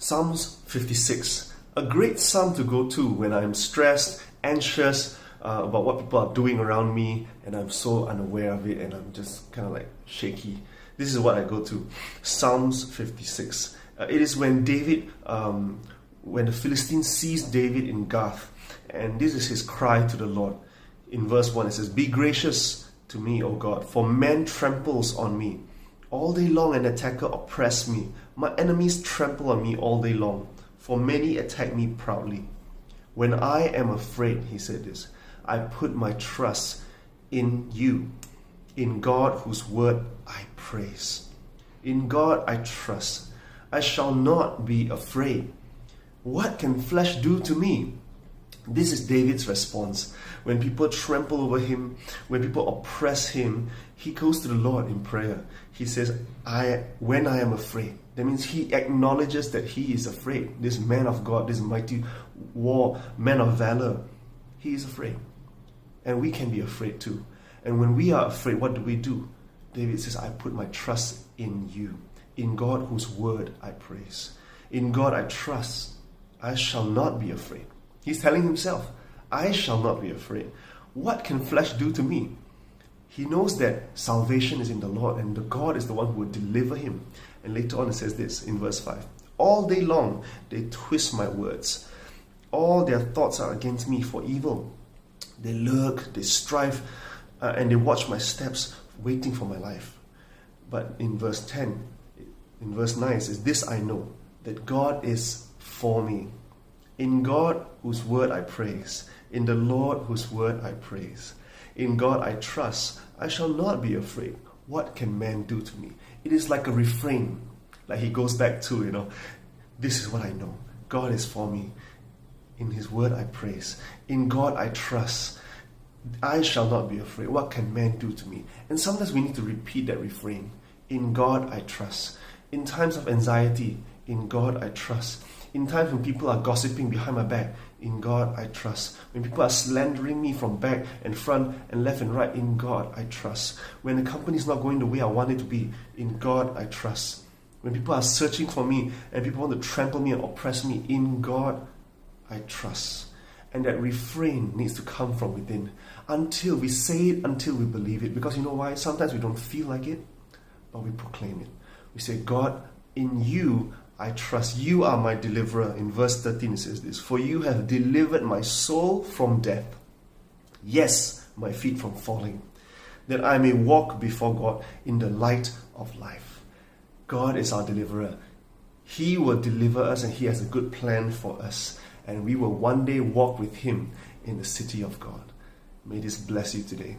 Psalms 56, a great psalm to go to when I'm stressed, anxious about what people are doing around me, and I'm so unaware of it, and I'm just kind of like shaky. This is what I go to, Psalms 56. It is when David, when the Philistines seized David in Gath, and this is his cry to the Lord. In verse 1 it says, "Be gracious to me, O God, for man tramples on me. All day long an attacker oppressed me. My enemies trample on me all day long, for many attack me proudly. When I am afraid," he said this, "I put my trust in you. In God whose word I praise." In God I trust. I shall not be afraid. What can flesh do to me? This is David's response. When people trample over him, when people oppress him, he goes to the Lord in prayer. He says, when I am afraid. That means he acknowledges that he is afraid. This man of God, this mighty man of valor, he is afraid. And we can be afraid too. And when we are afraid, what do? David says, "I put my trust in you. In God whose word I praise. In God I trust. I shall not be afraid." He's telling himself, I shall not be afraid. What can flesh do to me? He knows that salvation is in the Lord, and the God is the one who will deliver him. And later on it says this in verse 5. "All day long they twist my words. All their thoughts are against me for evil. They lurk, they strive, and they watch my steps, waiting for my life." But in verse 10, in verse 9 it says, "This I know, that God is for me. In God whose word I praise. In the Lord whose word I praise. In God I trust. I shall not be afraid. What can man do to me?" It is like a refrain. Like he goes back to, this is what I know. God is for me. In his word I praise. In God I trust. I shall not be afraid. What can man do to me? And sometimes we need to repeat that refrain. In God I trust. In times of anxiety, in God I trust. In times when people are gossiping behind my back, in God I trust. When people are slandering me from back and front and left and right, in God I trust. When the company is not going the way I want it to be, in God I trust. When people are searching for me and people want to trample me and oppress me, in God I trust. And that refrain needs to come from within. Until we say it, until we believe it. Because you know why? Sometimes we don't feel like it, but we proclaim it. We say, "God, in you I trust. You are my deliverer." In verse 13 it says this, "For you have delivered my soul from death. Yes, my feet from falling, that I may walk before God in the light of life." God is our deliverer. He will deliver us, and he has a good plan for us. And we will one day walk with him in the city of God. May this bless you today.